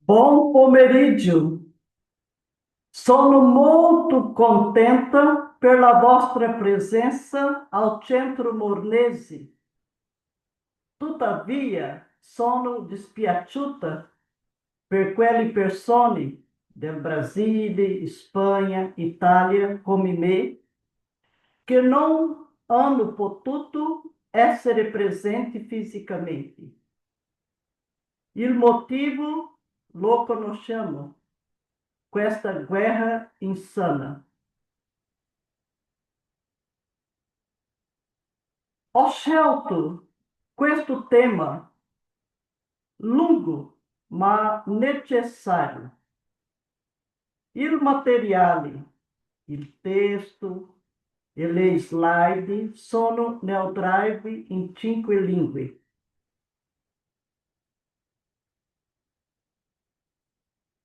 Bom pomeriggio, sono molto contenta per la vostra presenza al Centro Mornesi. Tuttavia, sono dispiaciuta per quelle persone del Brasile, Spagna, Itália, come me, che non hanno potuto essere presenti fisicamente. Il motivo lo conosciamo, questa guerra insana. Ho scelto questo tema lungo ma necessario. Il materiale, il testo e le slide sono nel drive in 5 lingue.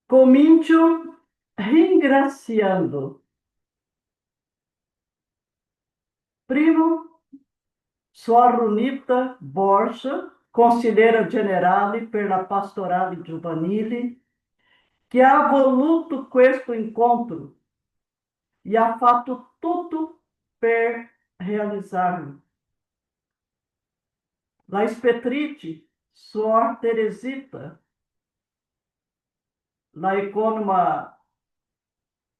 Comincio ringraziando. Primo, Suor Runita Borgia, consigliera generale per la pastorale giovanile, che ha voluto questo incontro e ha fatto tutto per realizarlo. La ispettrice, Suor Teresita, la economa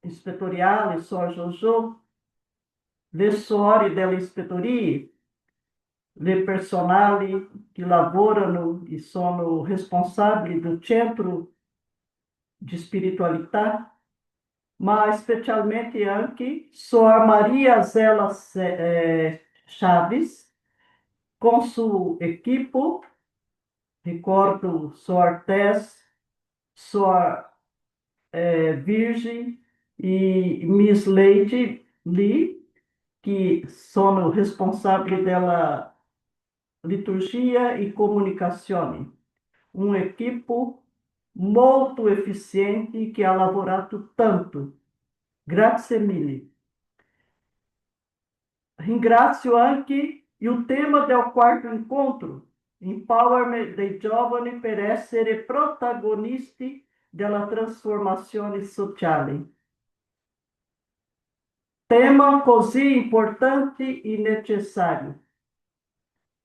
ispettoriale, Suor Jojo, le suore della ispettoria, le personali che lavorano e sono responsabili do centro de espiritualità, ma specialmente anche Suor Maria Zela Chaves, com sua equipe, recordo Suor Tess, Suor Virgem e Miss Lady Lee, que são responsáveis pela liturgia e comunicação. Uma equipe muito eficiente que ha lavorato tanto. Grazie mille. Ringrazio anche il tema del quarto incontro, Empowerment dei giovani per essere protagonisti della trasformazione sociale. Tema così importante e necessario.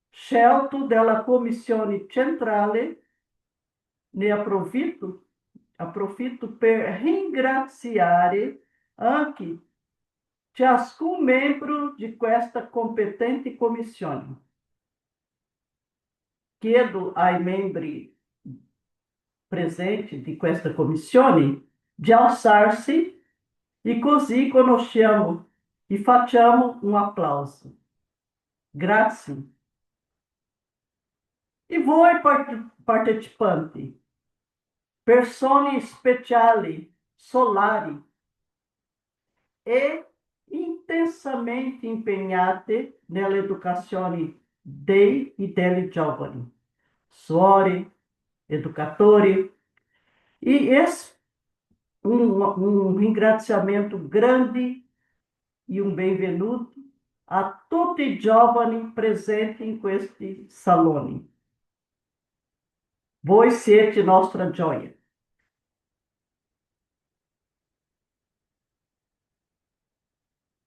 Scelto dalla Commissione Centrale, ne approfitto per ringraziare anche ciascun membro di questa competente commissione. Chiedo ai membri presenti di questa commissione di alzarsi e così conosciamo e facciamo un applauso. Grazie. E voi partecipanti, persone speciali, solari e intensamente impegnate nell'educazione dei e delle giovani, suore, educatori, e um ringraziamento grande e um bem-vindo a tutti i giovani presenti in questi saloni. Voi siete nostra gioia.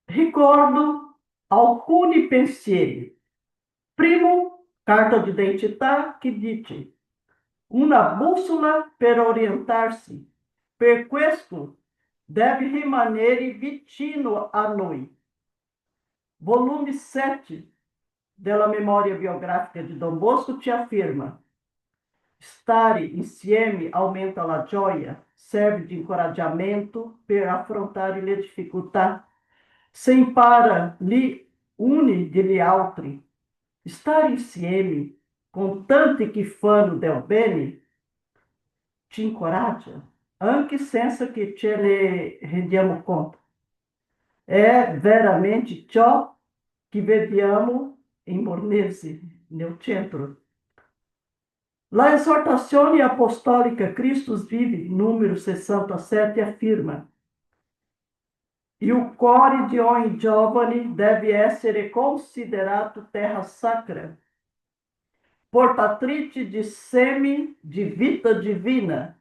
Ricordo alcuni pensieri. Primo, carta de identità che dice una bussola per orientar-se. Per questo deve rimanere vicino a noi. Volume 7 della Memoria Biográfica de Dom Bosco te afirma: stare insieme aumenta a gioia, serve de encorajamento per affrontare le difficoltà, se impara li une degli altri. Stare insieme com tanti que fanno del bene te encoraja, anche senza che ce ne rendiamo conta. É veramente ciò che vediamo in Bornese, nel centro. La exortazione apostólica Christus Vive, número 67, afirma: e o core de ogni giovane deve essere considerato terra sacra, portatrice de seme de vita divina,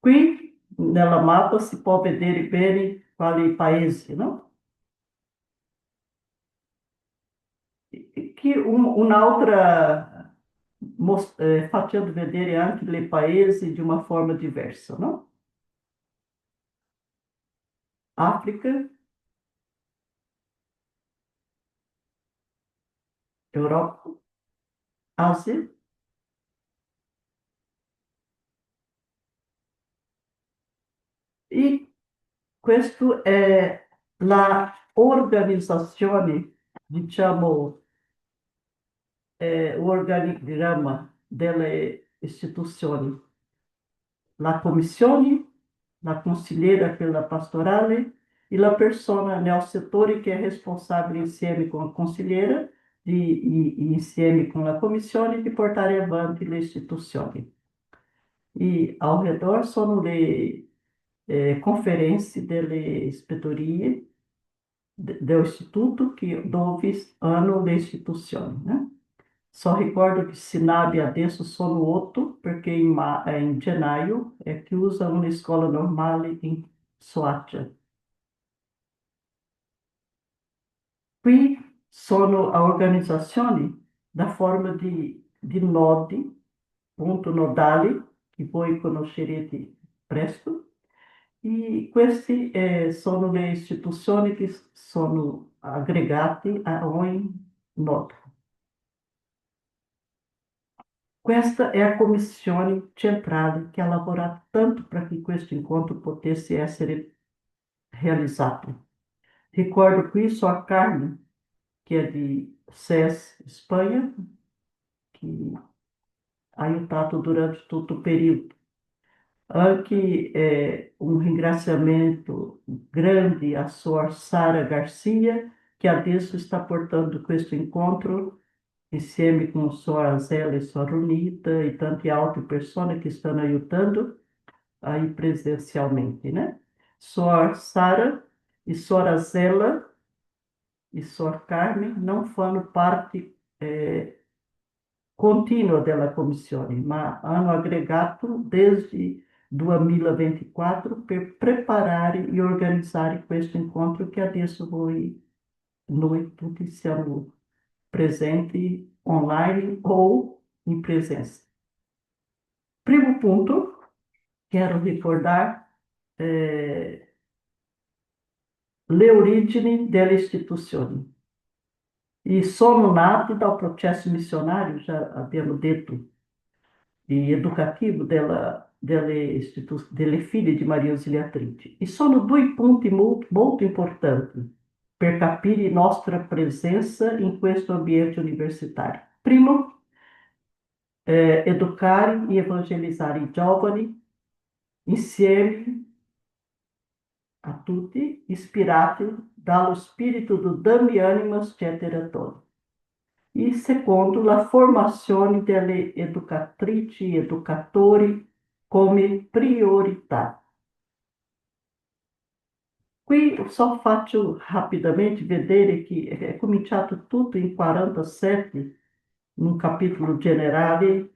Qui nella mappa si può vedere bene quali paesi, no? Que un'altra facendo vedere anche i paesi di una forma diversa, no? África, Europa, Ásia, e questo è la organizzazione, diciamo, organigramma delle istituzioni. La commissione, la consigliera per la pastorale e la persona nel settore che è responsabile insieme con la consigliera insieme con la commissione di portare avanti le istituzioni. E ao redor sono le conferenze delle ispettorie do Instituto que dove hanno le istituzioni, né? Só ricordo que Sinab e adesso sono outro, porque em Gennaio é que usa uma escola normal em Soacha. Qui sono a organizzazioni da forma di nodi, punto nodali, che voi conoscerete presto, e queste sono le istituzioni che sono aggregate a ogni nodo. Questa é a commissione centrale que ha lavorato tanto para que questo incontro potesse essere realizzato. Ricordo qui só a Carmen, que é de SES Espanha, que ha aiutato durante todo o período. Anche um ringraziamento grande à sua Sara Garcia, que adesso está portando questo incontro insieme com sua Zélia e sua Runita e tante altre pessoas que estão ajudando aí presencialmente, né? Sua Sara e sua Zélia e sua Carmen não fanno parte continua della commissione, ma hanno aggregato desde 2024 per preparare e organizzare questo incontro che adesso noi tutti siamo presenti online ou em presença. Primo ponto, quero recordar le origini delle istituzioni. E sono nati dal processo missionário, já abbiamo detto, e educativo delle figlie di Maria Ausiliatrice. E sono due punti molto importanti per capire nostra presença in questo ambiente universitário. Primo, educare e evangelizzare i giovani insieme a tutti, ispirati dallo spirito do Dami Animas Ceteratori. E secondo, la formazione delle educatrici e educatori come priorità. Qui só faccio rapidamente vedere che è cominciato tutto in 47, num capítulo generale,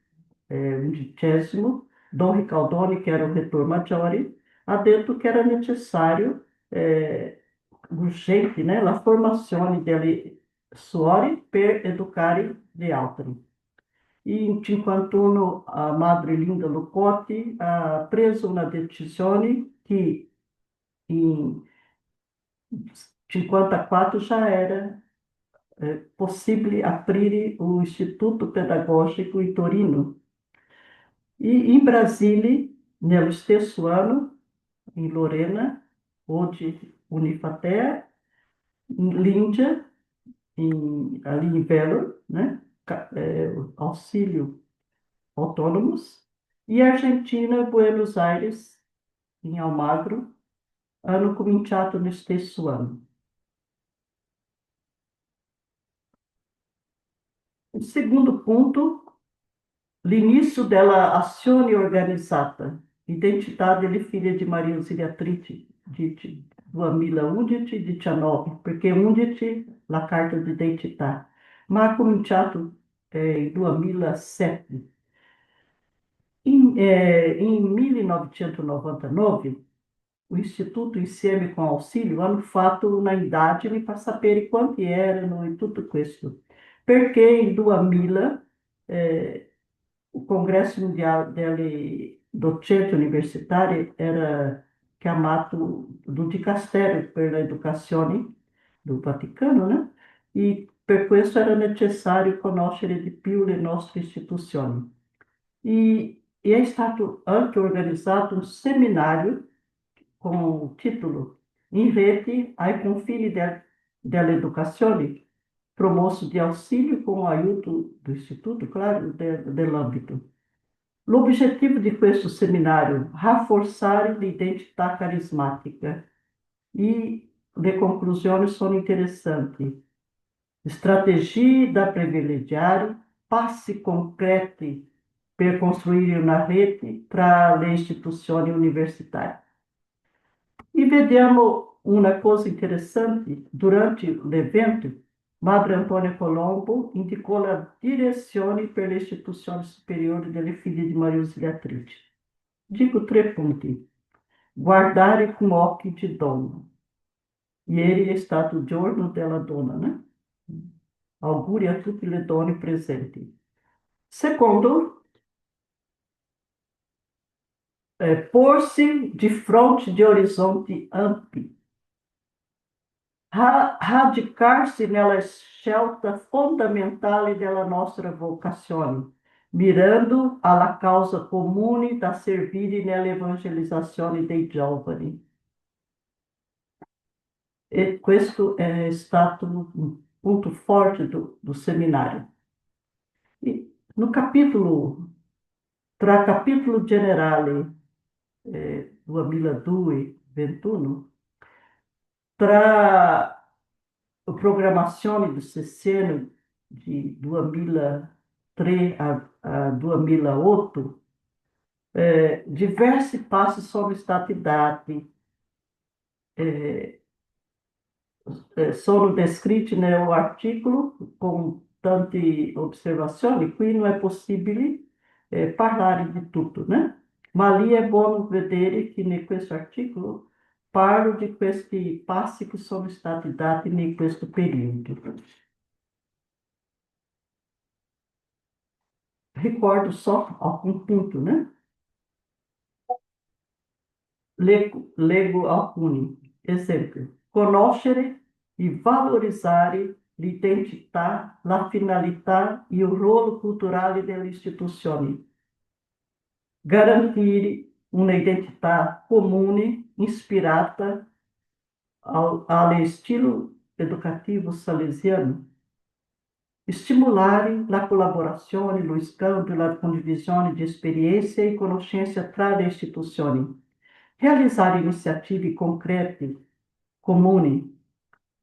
11º, Dom Ricaldoni, que era o retor maggiore, ha detto che era necessario, urgente, né, la formazione delle suore per educare gli altri. E in 51 a Madre Linda Lucotti ha preso una decisione che in 54 já era possível aprire o Instituto Pedagógico em Torino. E em Brasília, no stesso ano, em Lorena, onde Unifatea, em Líndia, ali em Velo, né? Auxílio autônomos, e Argentina, Buenos Aires, em Almagro, hanno cominciato no stesso ano. O segundo ponto, l'inizio della azione organizzata, identità delle figlie di Maria Ausiliatrice di 2011-19, perché 11 la carta di identità, ma ha cominciato nel 2007. In Em 1999, o Istituto Insieme com Auxílio hanno fatto una indagine per sapere quanti erano e tutto questo, perché in 2000 o Congresso Mundial delle Docenti Universitárie era chiamato do Dicastério per l'Educazione do Vaticano, né? E per questo era necessario conoscere di più le nostre istituzioni. E è stato anche organizzato un seminario com o título Em Rede ai Confini dell'Educazione, promosso de auxílio com o aiuto do Instituto, claro, dell'ambito. L'obiettivo di questo seminario, rafforzare l'identità carismatica. E le conclusioni sono interessanti. Strategie da privilegiare, passi concreti per costruire una rete tra le istituzioni universitarie. E vediamo una cosa interessante, durante l'evento, Madre Antônia Colombo indicou a direzione per le istituzioni superiori delle figlie di Maria Auxiliatrice. Dico 3 punti. Guardare com occhi de donna. Ieri è stato il giorno della donna, né? Auguri a tutte le donne presenti. Secondo, porsi di fronte de orizzonti ampi. Radicar-se nella scelta fondamentale della nostra vocazione, mirando alla causa comune da servire nell'evangelizzazione dei giovani. E questo è stato un punto forte do seminário. E no capítulo, tra capítulo generale 2002-21, tra a programazione do sessênio de 2003 a 2008, diversi passi sono stati dati, sono descritti no articolo com tante observazioni. Qui non è possibile parlare di tutto, né? Ma lì è buono vedere che in questo articolo parlo di questi passi che sono stati dati in questo periodo. Ricordo só algum ponto, né? Lego alcuni. Esempio, conoscere e valorizare l'identità, la finalità e il ruolo culturale delle istituzioni. Garantire uma identità comune, ispirata ao estilo educativo salesiano. Stimolare la collaborazione, lo scambio, la condivisione di esperienze e conoscenze tra le istituzioni. Realizar iniziative concrete, comuni,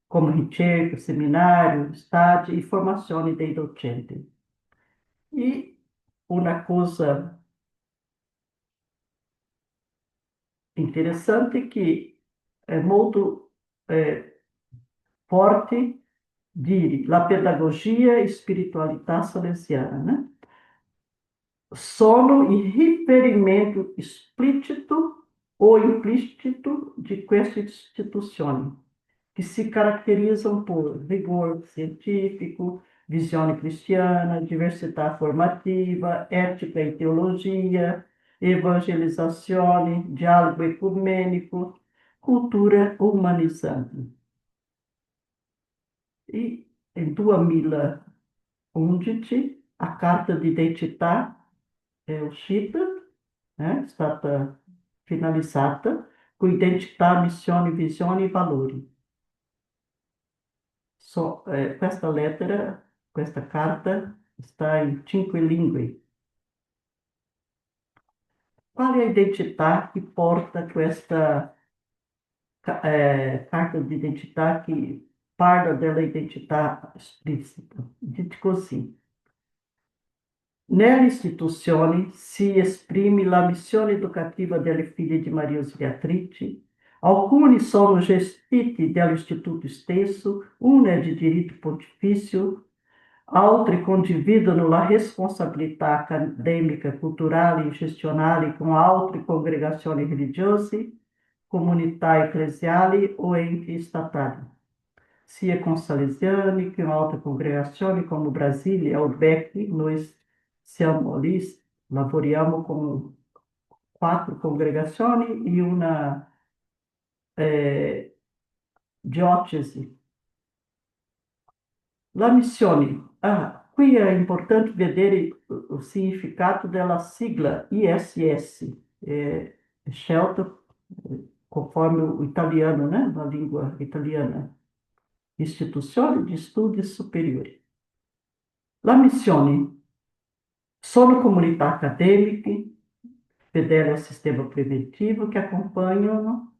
como ricerca, seminário, estágio e formazione dei docenti. E uma coisa interessante que é muito forte dire la pedagogia e spiritualità salesiana, né? Sono il riferimento explícito ou implícito de queste istituzioni, que se caracterizam por rigor científico, visione cristiana, diversidade formativa, ética e teologia, evangelizazione, diálogo ecumênico, cultura humanizante. E em 2011, a Carta de Identità è uscita, è stata finalizzata con identità, missione, visione e valori. Questa lettera, questa carta, está em 5 lingue. Qual é a identità que porta questa carta de identità que parla della identità esplicita? Dico così. Nella istituzione si esprime la missione educativa delle figlie di Maria Auxiliatrice. Alcuni sono gestiti dall'Istituto stesso, uno è di diritto pontifício, Altri condividono la responsabilità accademica, culturale e gestionale con altre congregazioni religiose, comunità eclesiali o enti statali, sia com salesiani, com altre congregazioni come Brasília ou BEC. Nós siamo lì, lavoriamo con 4 congregazioni e una diocesi. La missione. Qui è importante vedere o significato della sigla ISS, scelta conforme o italiano, né? Na língua italiana. Istituzioni di Studi Superiori. La missione sono comunità accademiche fedeli ao sistema preventivo que acompanham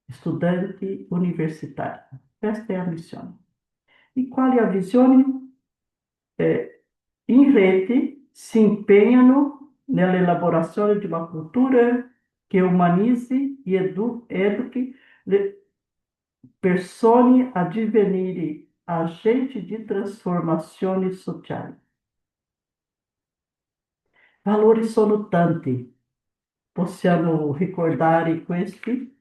estudanti universitários. Esta é a missão. E qual é a visão? In rete si impegnano nell'elaborazione di una cultura che umanizzi e educhi le persone a divenire agenti di trasformazione sociale. Valori sono tanti, possiamo ricordare questi,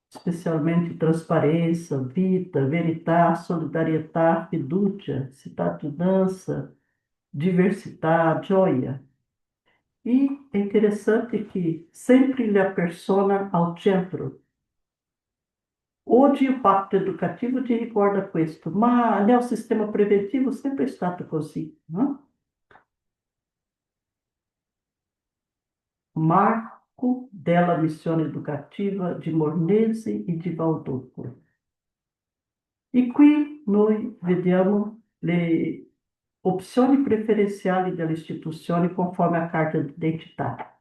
specialmente trasparenza, vita, verità, solidarietà, fiducia, cittadinança, diversidade, gioia. E é interessante que sempre lhe persona ao centro. Hoje o Pacto Educativo te ricorda questo, ma nel sistema preventivo sempre è stato così, no? Marco della missione educativa di Mornese e di Valdocco. E qui noi vediamo le opzioni preferenziali delle istituzioni conforme a carta d'identità.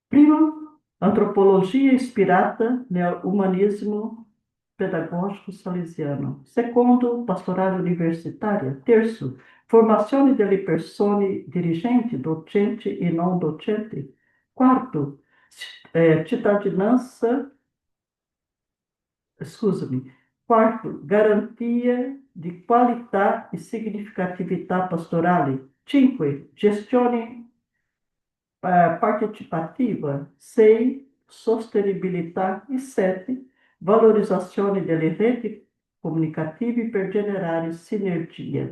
Primo, antropologia ispirata no humanismo pedagógico salesiano. Segundo, pastoral universitária. Terço, formazione delle persone dirigenti, docente e não docente. Quarto, cittadinança, scusami. Quarto, garantia di qualità e significatività pastorale. Cinque, gestione participativa. 6, sostenibilità. E 7, valorizzazione delle reti comunicative per generare sinergia.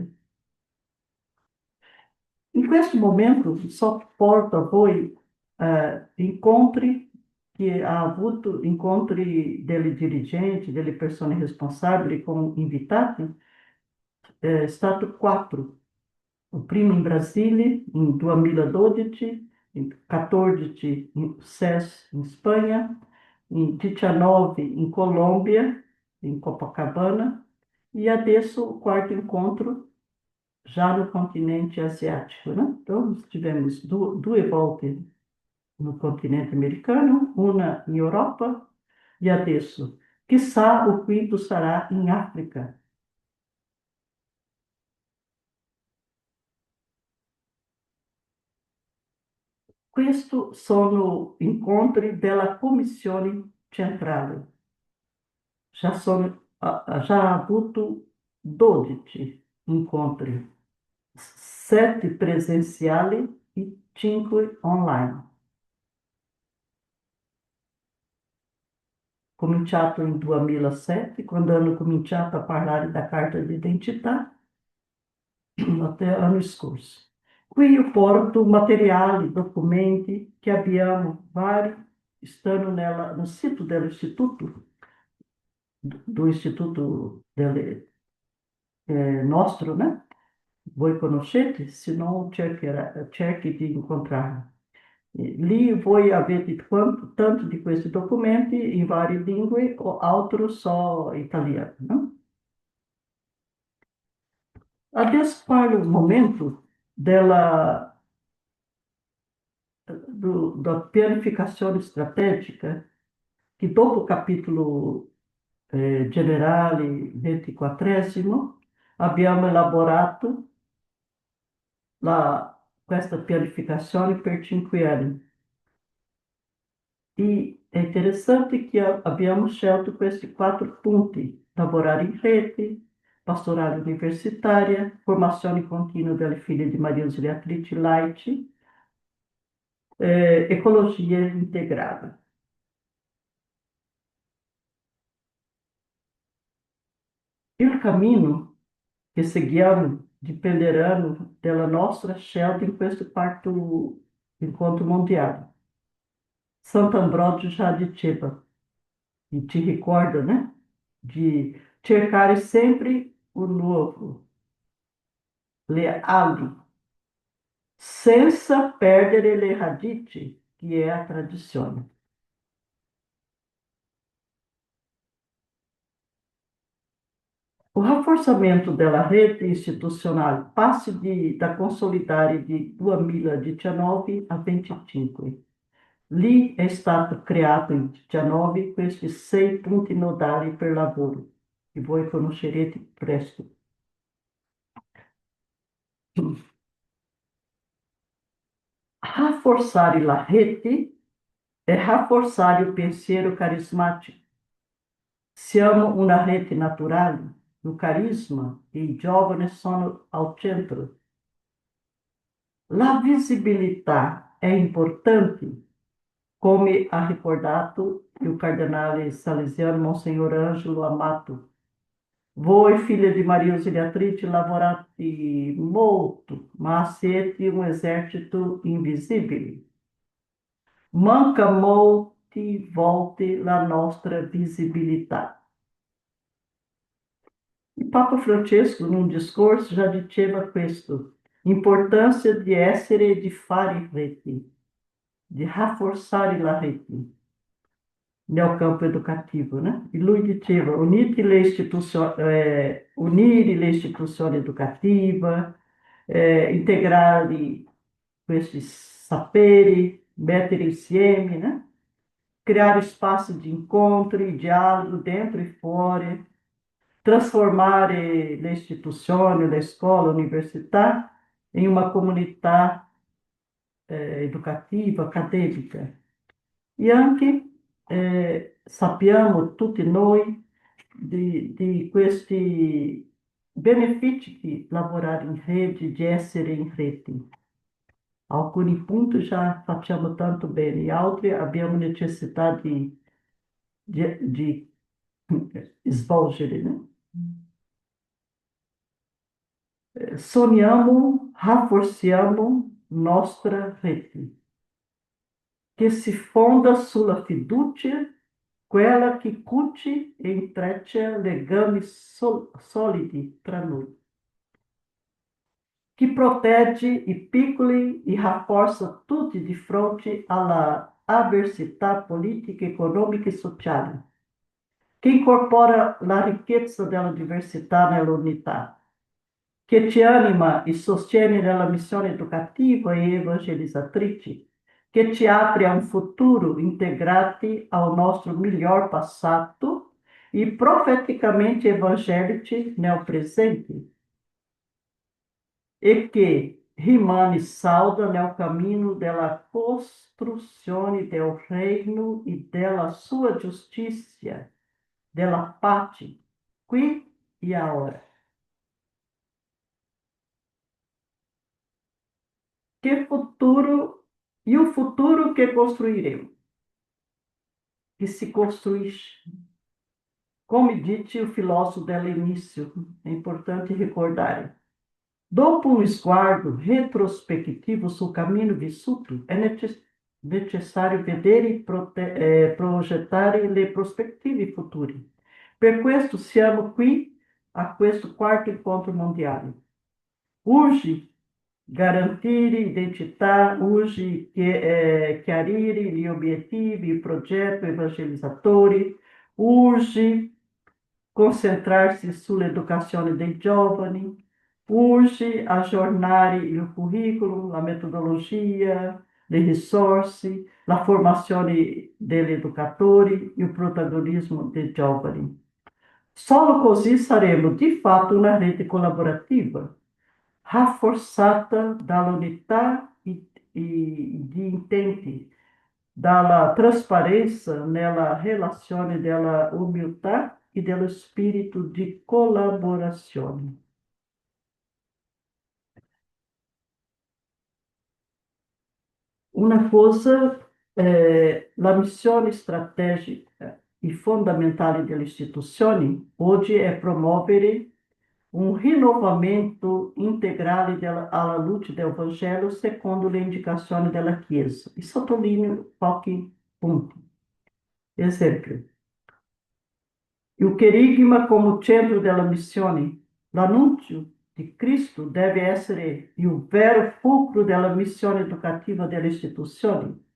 In questo momento, só porta voi incontri che ha avuto, incontri delle dirigenti, delle persone responsabili com invitati, stato 4. O primo em Brasília, em 2012, em 14 em SES, em Espanha, em 19 em Colômbia, em Copacabana, e adesso o quarto encontro já no continente asiático, né? Então, tivemos duas volte no continente americano, uma em Europa, e adesso, quiçá o quinto será em África. Questo sono incontri della Commissione Centrale. Já avuto 12 incontri, 7 presenziali e 5 online. Cominciato in 2007, quando hanno cominciato a parlare da carta d'identità, até l'anno scorso. Qui eu porto materiali, documenti che abbiamo vari, stanno no sito dell'istituto, do Instituto nostro, né? Voi conoscete? Se não, cerchi di incontrarlo. Lì voi avete tanto di questi documenti in varie lingue o altro só italiano, né? Adesso parlo um momento da pianificazione strategica, che dopo il capitolo generale 24 abbiamo elaborato questa pianificazione per 5 anni. E è interessante che abbiamo scelto questi 4 punti: lavorare in rete, pastoral universitária, formazione continua delle figlie di Maria Ausiliatrice Light, ecologia integrada. Il cammino che seguiamo dipenderanno dalla nostra scelta in questo quarto incontro mondiale. Sant'Ambrogio já diceva, e te recorda, né? De cercare sempre o novo, leale, senza perdere le radici, que é a tradizione. O rafforzamento della rete institucional passa da consolidare di 2019 a 25. Lì è stato creato in 19 questi 6 punti nodali per lavoro, che voi conoscerete presto. Rafforzare la rete è rafforzare il pensiero carismatico. Siamo una rete naturale, o carisma e i giovani sono al centro. La visibilità è importante, come ha ricordato il cardinale salesiano Monsenhor Ângelo Amato. Voi, filha di Maria Ausiliatrice, lavorate molto, ma siete um exército invisível. Manca molti volte la nostra visibilità. O Papa Francesco, num discurso, já diceva questo: importância di essere e di fare rete, di rafforzare la rete nel campo educativo, né? E lui diceva: unire le istituzioni educative, integrare questi saperi, mettere insieme, né? Criar espaço de encontro e diálogo dentro e fora, trasformare le istituzioni, la scuola, l'università in una comunità educativa, accademica. E anche sappiamo tutti noi di questi benefici di lavorare in rete, di essere in rete. Alcuni punti já facciamo tanto bene, altri abbiamo necessità di svolgere, né? Sonhamos, rafforziamo nostra rete, che si fonda sulla fiducia, quella che cuce e intreccia legami solidi tra noi, que protege i piccoli e rafforza tutti di fronte alla avversità politica, economica e sociale, che incorpora la ricchezza della diversità nell'unità, che ci anima e sostiene nella missione educativa e evangelizzatrice, che ci apre a un futuro integrati ao nostro melhor passato e profeticamente evangelici nel presente, e che rimane salda nel cammino della costruzione del reino e della sua giustizia, della pace, qui e agora. Que futuro e o futuro que construiremos, que se construís. Como disse o filósofo dell'inizio, é importante recordar. Dopo um sguardo retrospectivo sul cammino vissuto, è necessario vedere e progettare le prospettive future. Per questo siamo qui a questo quarto incontro mondiale. Urge garantire identità, urge chiarire gli obiettivi, il progetto evangelizzatori, urge concentrarsi sull'educazione dei giovani, urge aggiornare il curriculum, la metodologia, le risorse, la formazione degli educatori e il protagonismo dei giovani. Solo così saremo di fatto una rete collaborativa, rafforzata dall'unità di intenti, dalla trasparenza nella relazione della umiltà e dello spirito di collaborazione. Una cosa, la missione strategica e fondamentale delle istituzioni oggi è promuovere un rinnovamento integrale alla luce del Vangelo secondo le indicazioni della Chiesa. E sottolineo pochi punti. Esempio, il querigma come centro della missione, l'annuncio di Cristo deve essere il vero fulcro della missione educativa delle istituzioni.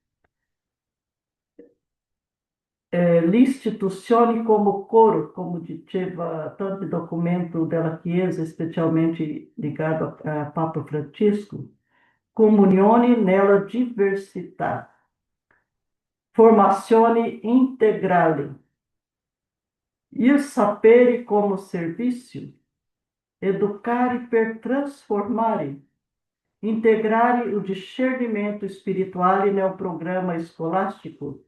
Le istituzioni come coro, come diceva tanto documento della Chiesa, specialmente ligado a Papa Francisco, comunione nella diversità, formazione integrale, il sapere come servizio, educare per transformare, integrare o discernimento spirituale nel programa scolastico,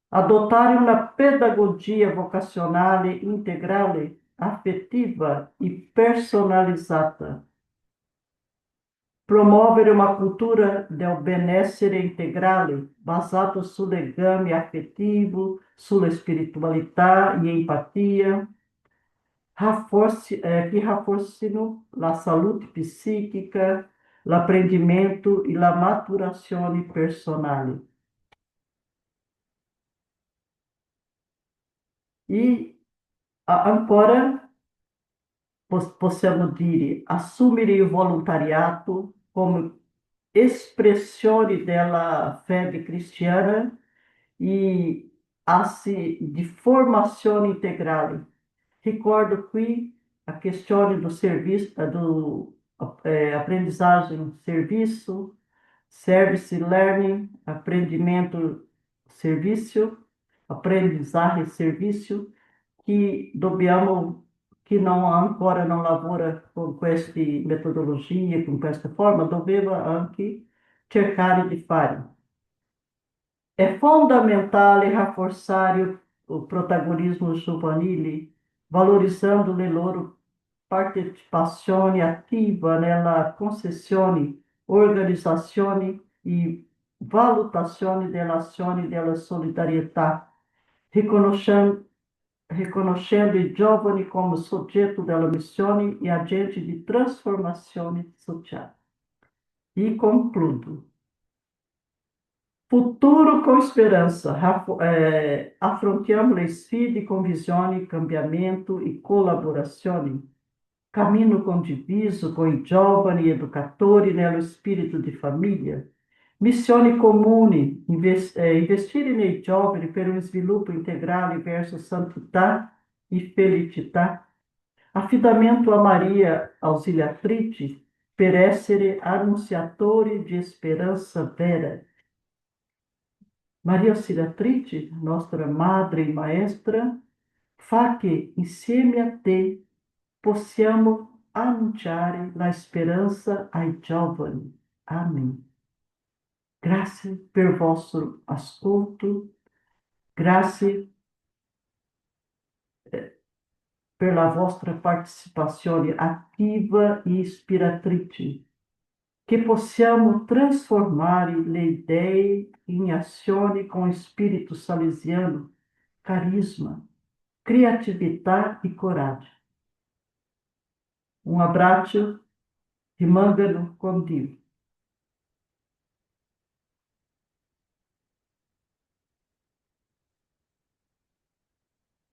adottare una pedagogia vocazionale integrale, affettiva e personalizzata, promuovere uma cultura del benessere integrale basata sul legame affetivo, sulla spiritualità e empatia, que rafforzino la saúde psíquica, l'apprendimento e la maturazione personale. E ancora possiamo dire, assumere il volontariato come espressione della fede cristiana e assim, de formação integral. Ricordo qui a questão do serviço, do aprendizagem, serviço, service learning, aprendimento, serviço, aprendizagem, serviço, que dobbiamo, que não ancora não lavora com questa metodologia, com questa forma, dobbiamo anche cercare di fare. É fundamental reforçar o protagonismo juvenil, valorizando a loro partecipazione attiva nella concessione, organizzazione e valutazione delle azioni della solidarietà, riconoscendo i giovani come soggetto della missione e agenti di trasformazione sociale. E concludo. Futuro com esperança. Affrontiamo le sfide com visione, cambiamento e colaborazione. Cammino condiviso com i giovani educatori nello spirito di famiglia. Missione comune, investire nei giovani per un sviluppo integrale verso santità e felicità. Affidamento a Maria Auxiliatrice per essere annunciatori di speranza vera. Maria Auxiliatrice, nostra Madre e Maestra, fa che insieme a te possiamo annunciare la speranza ai giovani. Amém. Grazie per il vostro ascolto, grazie per la vostra partecipazione attiva e ispiratrice. Que possamos transformar le idee em azione com espírito salesiano, carisma, criatividade e coragem. Um abraço, rimangano com Deus.